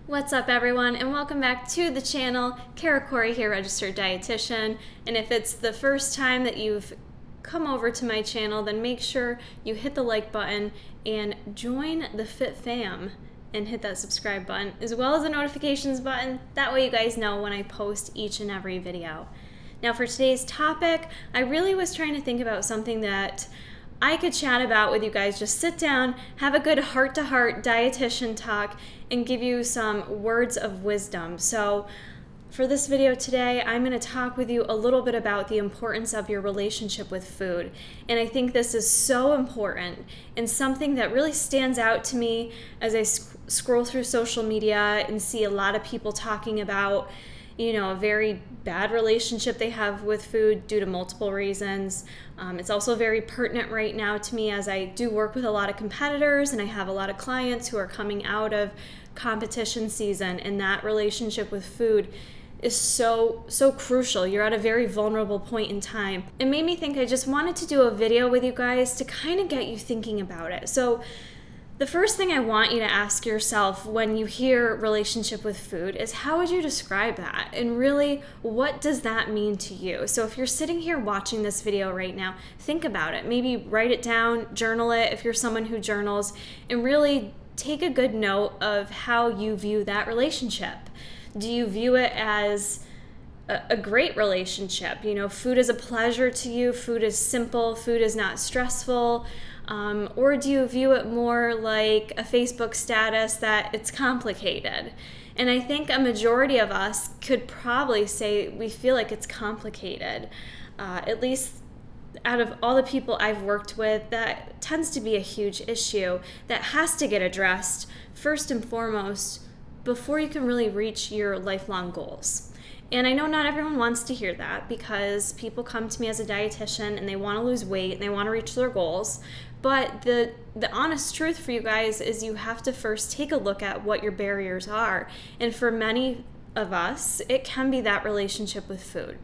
What's up, everyone, and welcome back to the channel. Kara Corey here, registered dietitian. And if it's the first time that you've come over to my channel, then make sure you hit the like button and join the Fit Fam and hit that subscribe button, as well as the notifications button. That way you guys know when I post each and every video. Now for today's topic, I really was trying to think about something that I could chat about with you guys. Just sit down, have a good heart-to-heart dietitian talk, and give you some words of wisdom. So for this video today, I'm going to talk with you a little bit about the importance of your relationship with food. And I think this is so important and something that really stands out to me as I scroll through social media and see a lot of people talking about, a very bad relationship they have with food due to multiple reasons. It's also very pertinent right now to me as I do work with a lot of competitors and I have a lot of clients who are coming out of competition season, and that relationship with food is so crucial. You're at a very vulnerable point in time. It made me think I just wanted to do a video with you guys to kind of get you thinking about it. So the first thing I want you to ask yourself when you hear relationship with food is, how would you describe that? And really, what does that mean to you? So if you're sitting here watching this video right now, think about it. Maybe write it down, journal it if you're someone who journals, and really take a good note of how you view that relationship. Do you view it as a great relationship? Food is a pleasure to you, food is simple, food is not stressful. Or do you view it more like a Facebook status that it's complicated? And I think a majority of us could probably say we feel like it's complicated. At least out of all the people I've worked with, that tends to be a huge issue that has to get addressed first and foremost before you can really reach your lifelong goals. And I know not everyone wants to hear that, because people come to me as a dietitian and they want to lose weight and they want to reach their goals. But the honest truth for you guys is you have to first take a look at what your barriers are. And for many of us, it can be that relationship with food.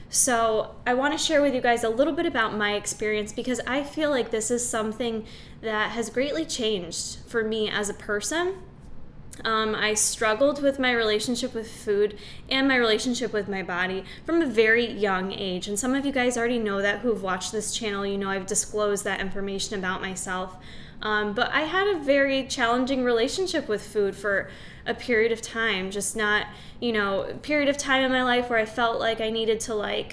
So I want to share with you guys a little bit about my experience, because I feel like this is something that has greatly changed for me as a person. I struggled with my relationship with food and my relationship with my body from a very young age. And some of you guys already know that who've watched this channel. I've disclosed that information about myself. But I had a very challenging relationship with food for a period of time. Just not, a period of time in my life where I felt like I needed to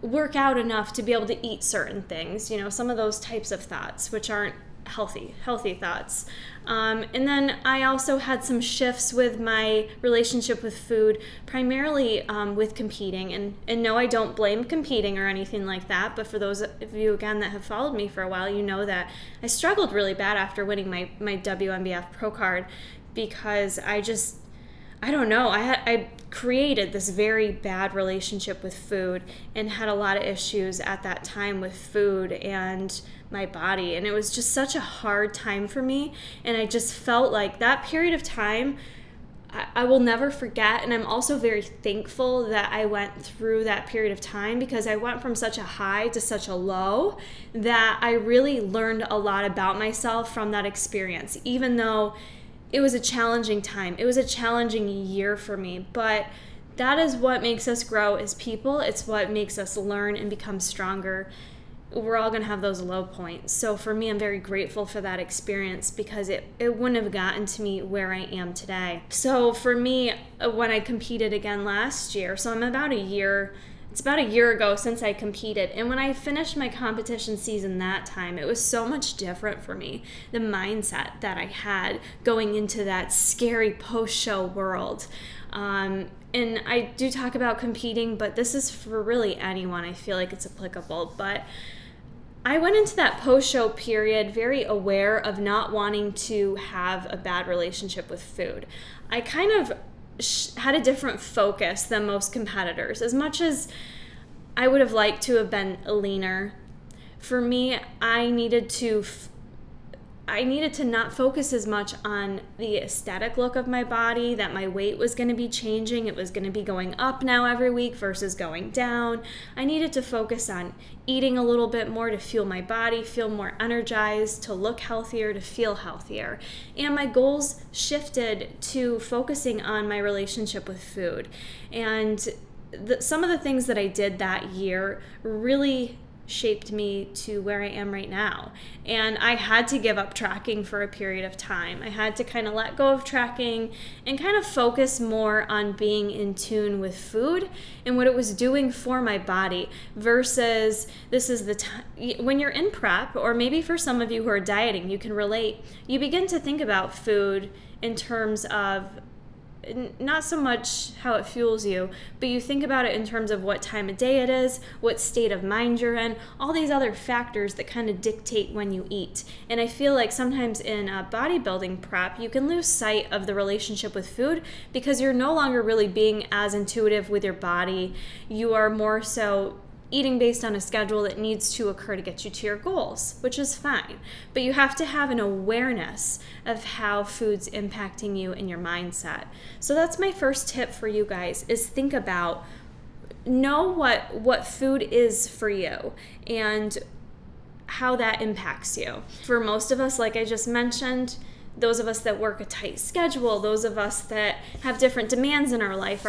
work out enough to be able to eat certain things. Some of those types of thoughts, which aren't healthy thoughts. And then I also had some shifts with my relationship with food, primarily with competing. And no, I don't blame competing or anything like that, but for those of you, again, that have followed me for a while, you know that I struggled really bad after winning my WNBF pro card, because I don't know, I created this very bad relationship with food and had a lot of issues at that time with food and my body. And it was just such a hard time for me. And I just felt like that period of time I will never forget. And I'm also very thankful that I went through that period of time, because I went from such a high to such a low that I really learned a lot about myself from that experience, even though it was a challenging time. It was a challenging year for me, but that is what makes us grow as people. It's what makes us learn and become stronger. We're all going to have those low points. So for me, I'm very grateful for that experience, because it wouldn't have gotten to me where I am today. So for me, when I competed again last year, so I'm it's about a year ago since I competed. And when I finished my competition season that time, it was so much different for me. The mindset that I had going into that scary post-show world. And I do talk about competing, but this is for really anyone. I feel like it's applicable. But I went into that post-show period very aware of not wanting to have a bad relationship with food. I kind of had a different focus than most competitors. As much as I would have liked to have been leaner, for me, I needed to I needed to not focus as much on the aesthetic look of my body, that my weight was going to be changing. It was going to be going up now every week versus going down. I needed to focus on eating a little bit more to fuel my body, feel more energized, to look healthier, to feel healthier. And my goals shifted to focusing on my relationship with food. And some of the things that I did that year really shaped me to where I am right now. And I had to give up tracking for a period of time. I had to kind of let go of tracking and kind of focus more on being in tune with food and what it was doing for my body versus this is the time when you're in prep, or maybe for some of you who are dieting, you can relate. You begin to think about food in terms of not so much how it fuels you, but you think about it in terms of what time of day it is, what state of mind you're in, all these other factors that kind of dictate when you eat. And I feel like sometimes in a bodybuilding prep, you can lose sight of the relationship with food because you're no longer really being as intuitive with your body. You are more so eating based on a schedule that needs to occur to get you to your goals, which is fine. But you have to have an awareness of how food's impacting you and your mindset. So that's my first tip for you guys, is think about, know what food is for you and how that impacts you. For most of us, like I just mentioned, those of us that work a tight schedule, those of us that have different demands in our life,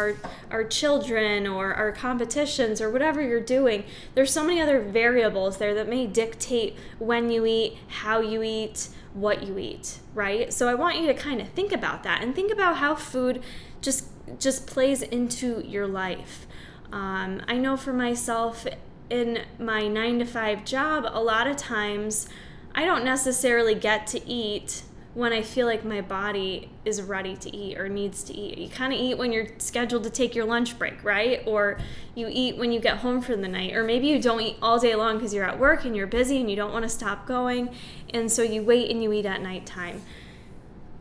our children or our competitions or whatever you're doing, there's so many other variables there that may dictate when you eat, how you eat, what you eat, right? So I want you to kind of think about that and think about how food just plays into your life. I know for myself, in my 9-to-5 job, a lot of times I don't necessarily get to eat when I feel like my body is ready to eat or needs to eat. You kind of eat when you're scheduled to take your lunch break, right? Or you eat when you get home for the night. Or maybe you don't eat all day long because you're at work and you're busy and you don't want to stop going. And so you wait and you eat at nighttime.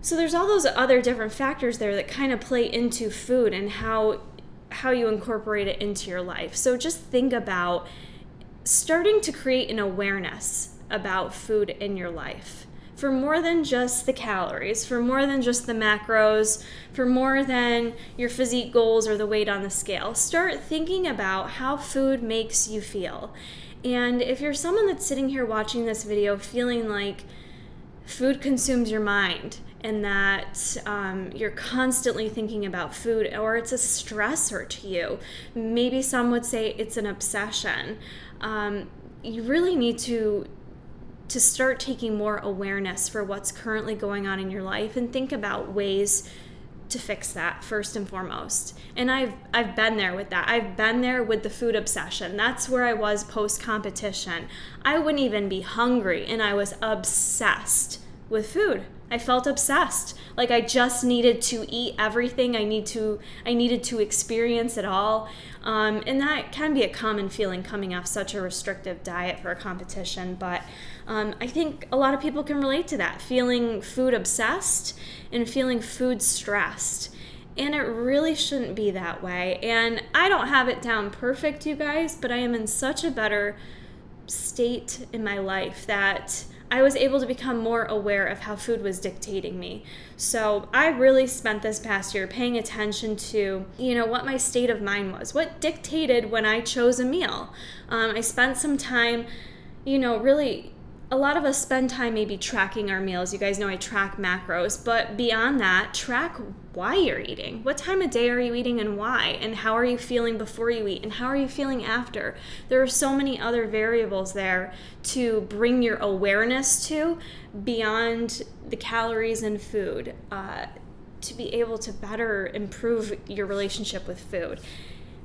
So there's all those other different factors there that kind of play into food and how you incorporate it into your life. So just think about starting to create an awareness about food in your life. For more than just the calories, for more than just the macros, for more than your physique goals or the weight on the scale. Start thinking about how food makes you feel. And if you're someone that's sitting here watching this video feeling like food consumes your mind and that you're constantly thinking about food, or it's a stressor to you, maybe some would say it's an obsession, you really need to start taking more awareness for what's currently going on in your life and think about ways to fix that first and foremost. And I've been there with that. I've been there with the food obsession. That's where I was post-competition. I wouldn't even be hungry and I was obsessed with food. I felt obsessed. Like I just needed to eat everything. I needed to experience it all. And that can be a common feeling coming off such a restrictive diet for a competition. But I think a lot of people can relate to that, feeling food obsessed and feeling food stressed. And it really shouldn't be that way. And I don't have it down perfect, you guys, but I am in such a better state in my life that I was able to become more aware of how food was dictating me. So I really spent this past year paying attention to, what my state of mind was, what dictated when I chose a meal. I spent some time, really, a lot of us spend time maybe tracking our meals. You guys know I track macros, but beyond that, track why you're eating. What time of day are you eating and why? And how are you feeling before you eat? And how are you feeling after? There are so many other variables there to bring your awareness to beyond the calories and food to be able to better improve your relationship with food.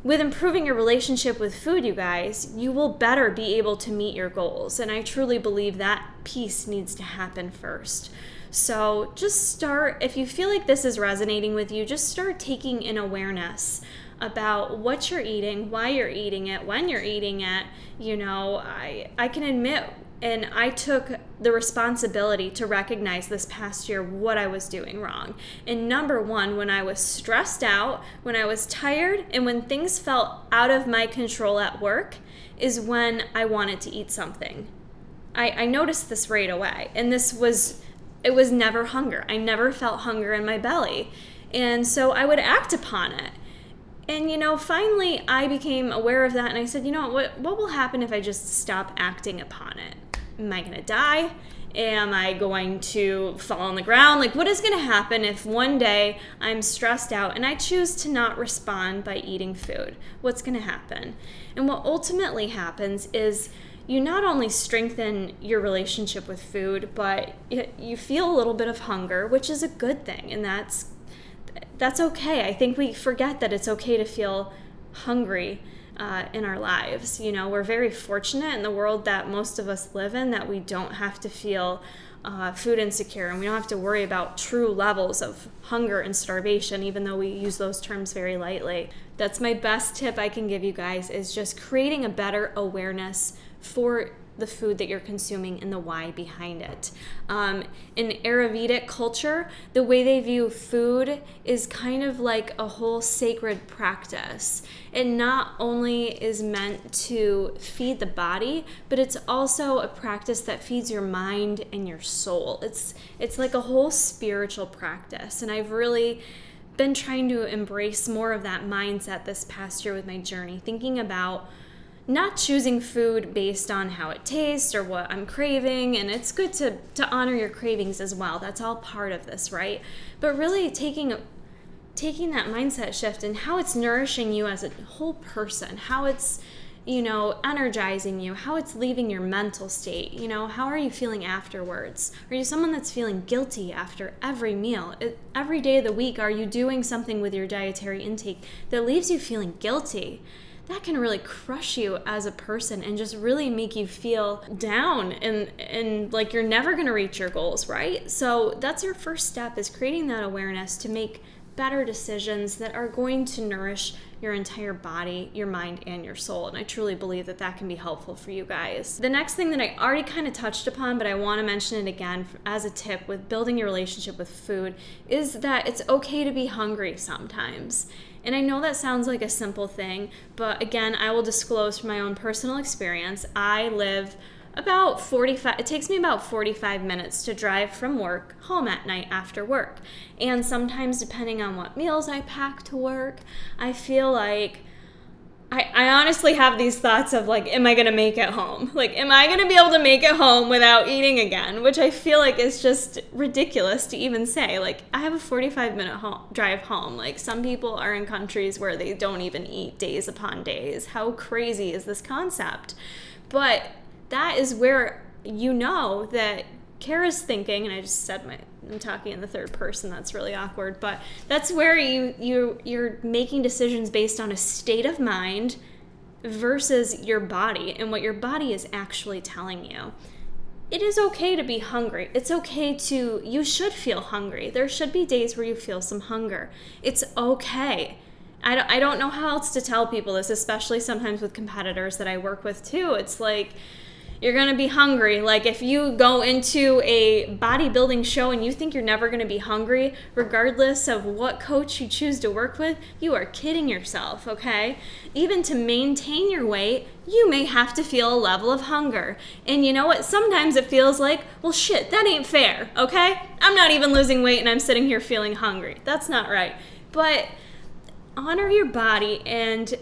With improving your relationship with food, you guys, you will better be able to meet your goals. And I truly believe that piece needs to happen first. So just start, if you feel like this is resonating with you, just start taking an awareness about what you're eating, why you're eating it, when you're eating it. I can admit, and I took the responsibility to recognize this past year what I was doing wrong. And number one, when I was stressed out, when I was tired, and when things felt out of my control at work, is when I wanted to eat something. I noticed this right away. And it was never hunger. I never felt hunger in my belly. And so I would act upon it. And, finally I became aware of that, and I said, what will happen if I just stop acting upon it? Am I going to die? Am I going to fall on the ground? Like, what is going to happen if one day I'm stressed out and I choose to not respond by eating food? What's going to happen? And what ultimately happens is you not only strengthen your relationship with food, but you feel a little bit of hunger, which is a good thing, and that's okay. I think we forget that it's okay to feel hungry in our lives. We're very fortunate in the world that most of us live in that we don't have to feel food insecure, and we don't have to worry about true levels of hunger and starvation, even though we use those terms very lightly. That's my best tip I can give you guys, is just creating a better awareness for the food that you're consuming and the why behind it. In Ayurvedic culture, the way they view food is kind of like a whole sacred practice. It not only is meant to feed the body, but it's also a practice that feeds your mind and your soul. It's like a whole spiritual practice, and I've really been trying to embrace more of that mindset this past year with my journey, thinking about not choosing food based on how it tastes or what I'm craving, and it's good to honor your cravings as well. That's all part of this, right? But really taking that mindset shift and how it's nourishing you as a whole person, how it's, energizing you, how it's leaving your mental state, how are you feeling afterwards? Are you someone that's feeling guilty after every meal? Every day of the week, are you doing something with your dietary intake that leaves you feeling guilty? That can really crush you as a person and just really make you feel down and like you're never going to reach your goals, right? So that's your first step, is creating that awareness to make better decisions that are going to nourish your entire body, your mind, and your soul. And I truly believe that can be helpful for you guys. The next thing that I already kind of touched upon, but I want to mention it again as a tip with building your relationship with food, is that it's okay to be hungry sometimes. And I know that sounds like a simple thing, but again, I will disclose from my own personal experience. I live it takes me about 45 minutes to drive from work home at night after work. And sometimes, depending on what meals I pack to work, I feel like I honestly have these thoughts of like, am I going to make it home? Like, am I going to be able to make it home without eating again? Which I feel like is just ridiculous to even say. Like, I have a 45-minute drive home. Like, some people are in countries where they don't even eat days upon days. How crazy is this concept? But that is where that Kara's thinking, and I just said I'm talking in the third person, that's really awkward, but that's where you're making decisions based on a state of mind versus your body and what your body is actually telling you. It is okay to be hungry. It's okay you should feel hungry. There should be days where you feel some hunger. It's okay. I don't know how else to tell people this, especially sometimes with competitors that I work with too. It's like, you're going to be hungry. Like, if you go into a bodybuilding show and you think you're never going to be hungry, regardless of what coach you choose to work with, you are kidding yourself, okay? Even to maintain your weight, you may have to feel a level of hunger. And you know what? Sometimes it feels like, well, shit, that ain't fair, okay? I'm not even losing weight and I'm sitting here feeling hungry. That's not right. But honor your body and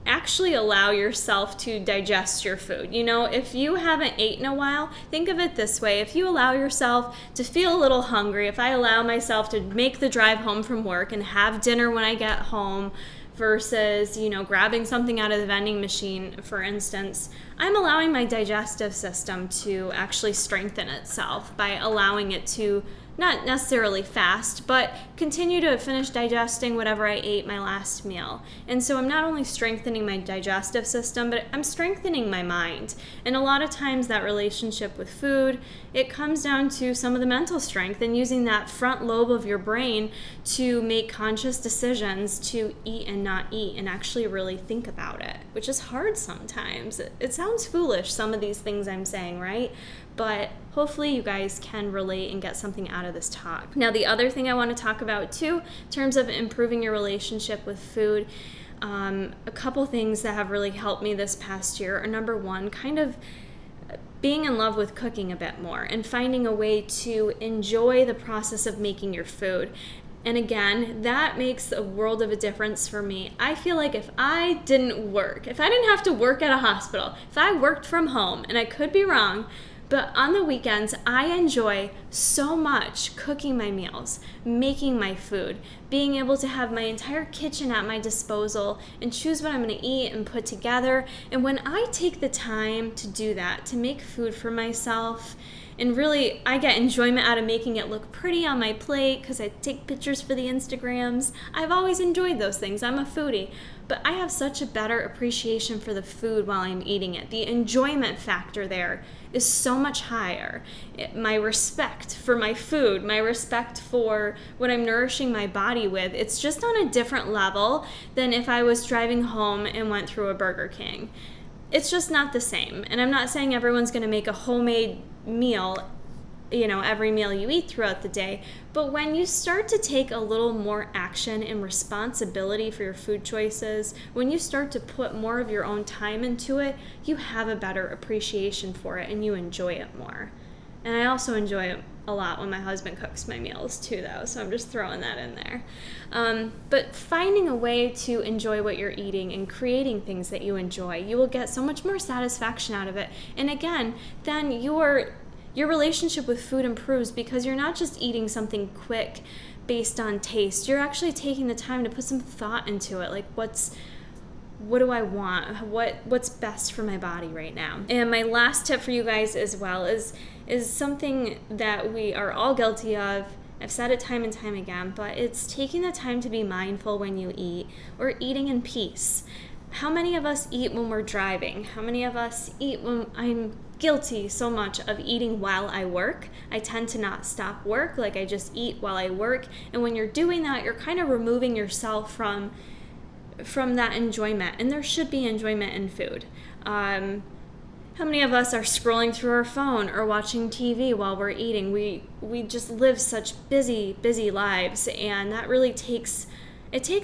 actually allow yourself to digest your food. If you haven't eaten in a while, think of it this way. If you allow yourself to feel a little hungry, if I allow myself to make the drive home from work and have dinner when I get home versus, grabbing something out of the vending machine, for instance, I'm allowing my digestive system to actually strengthen itself by allowing it to not necessarily fast, but continue to finish digesting whatever I ate my last meal. And so I'm not only strengthening my digestive system, but I'm strengthening my mind. And a lot of times that relationship with food, it comes down to some of the mental strength and using that front lobe of your brain to make conscious decisions to eat and not eat and actually really think about it, which is hard sometimes. It sounds foolish, some of these things I'm saying, right? But hopefully you guys can relate and get something out of this talk. Now, the other thing I want to talk about too, in terms of improving your relationship with food, a couple things that have really helped me this past year are, number one, kind of being in love with cooking a bit more and finding a way to enjoy the process of making your food. And again, that makes a world of a difference for me. I feel like if I didn't have to work at a hospital, if I worked from home, and I could be wrong, but on the weekends, I enjoy so much cooking my meals, making my food, being able to have my entire kitchen at my disposal and choose what I'm going to eat and put together. And when I take the time to do that, to make food for myself, and really, I get enjoyment out of making it look pretty on my plate because I take pictures for the Instagrams. I've always enjoyed those things. I'm a foodie. But I have such a better appreciation for the food while I'm eating it. The enjoyment factor there is so much higher. My respect for my food, my respect for what I'm nourishing my body with, it's just on a different level than if I was driving home and went through a Burger King. It's just not the same. And I'm not saying everyone's going to make a homemade meal, every meal you eat throughout the day. But when you start to take a little more action and responsibility for your food choices, when you start to put more of your own time into it, you have a better appreciation for it and you enjoy it more. And I also enjoy it a lot when my husband cooks my meals too, though, so I'm just throwing that in there. But finding a way to enjoy what you're eating and creating things that you enjoy, you will get so much more satisfaction out of it. And again, then your relationship with food improves because you're not just eating something quick based on taste. You're actually taking the time to put some thought into it, like what do I want? What's best for my body right now? And my last tip for you guys as well is something that we are all guilty of. I've said it time and time again, but it's taking the time to be mindful when you eat or eating in peace. How many of us eat when we're driving? How many of us eat when I'm guilty so much of eating while I work? I tend to not stop work, like I just eat while I work. And when you're doing that, you're kind of removing yourself from that enjoyment, and there should be enjoyment in food. How many of us are scrolling through our phone or watching TV while we're eating? We just live such busy lives, and that really takes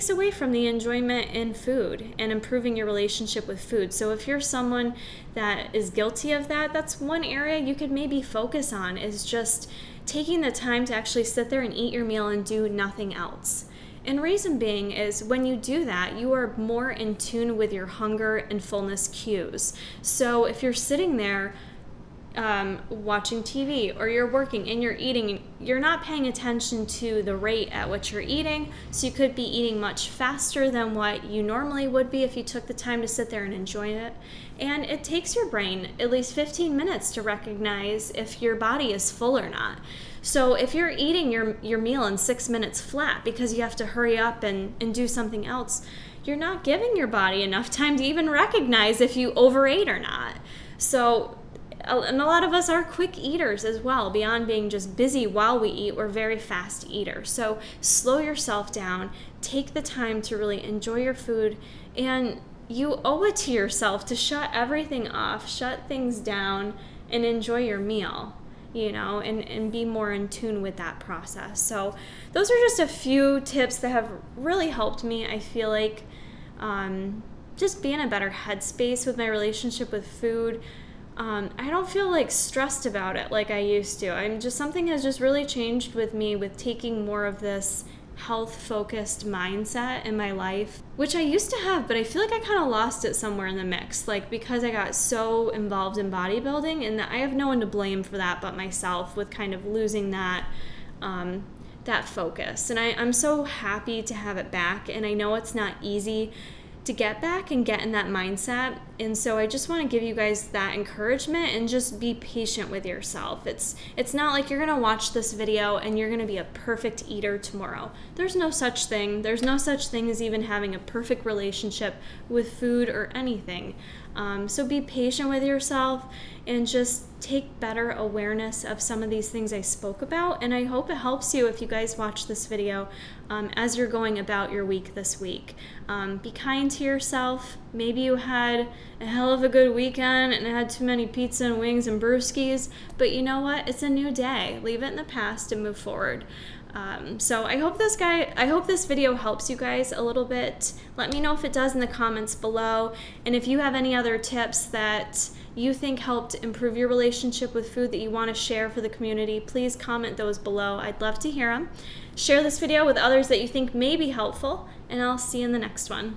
away from the enjoyment in food and improving your relationship with food. So if you're someone that is guilty of that, that's one area you could maybe focus on, is just taking the time to actually sit there and eat your meal and do nothing else. And reason being is when you do that, you are more in tune with your hunger and fullness cues. So if you're sitting there watching TV or you're working and you're eating, you're not paying attention to the rate at which you're eating. So you could be eating much faster than what you normally would be if you took the time to sit there and enjoy it. And it takes your brain at least 15 minutes to recognize if your body is full or not. So if you're eating your meal in 6 minutes flat because you have to hurry up and do something else, you're not giving your body enough time to even recognize if you overate or not. So, and a lot of us are quick eaters as well. Beyond being just busy while we eat, we're very fast eaters. So slow yourself down, take the time to really enjoy your food, and you owe it to yourself to shut everything off, shut things down, and enjoy your meal. And be more in tune with that process. So those are just a few tips that have really helped me. I feel like just be in a better headspace with my relationship with food. I don't feel like stressed about it like I used to. Something has just really changed with me with taking more of this health-focused mindset in my life, which I used to have, but I feel like I kind of lost it somewhere in the mix, because I got so involved in bodybuilding, and I have no one to blame for that but myself, with kind of losing that focus. And I'm so happy to have it back, and I know it's not easy to get back and get in that mindset. And so I just want to give you guys that encouragement and just be patient with yourself. It's not like you're going to watch this video and you're going to be a perfect eater tomorrow. There's no such thing. There's no such thing as even having a perfect relationship with food or anything. So be patient with yourself and just take better awareness of some of these things I spoke about. And I hope it helps you if you guys watch this video as you're going about your week this week. Be kind to yourself. Maybe you had a hell of a good weekend and had too many pizza and wings and brewskis, but you know what? It's a new day. Leave it in the past and move forward. So I hope this video helps you guys a little bit. Let me know if it does in the comments below. And if you have any other tips that you think helped improve your relationship with food that you want to share for the community, please comment those below. I'd love to hear them. Share this video with others that you think may be helpful, and I'll see you in the next one.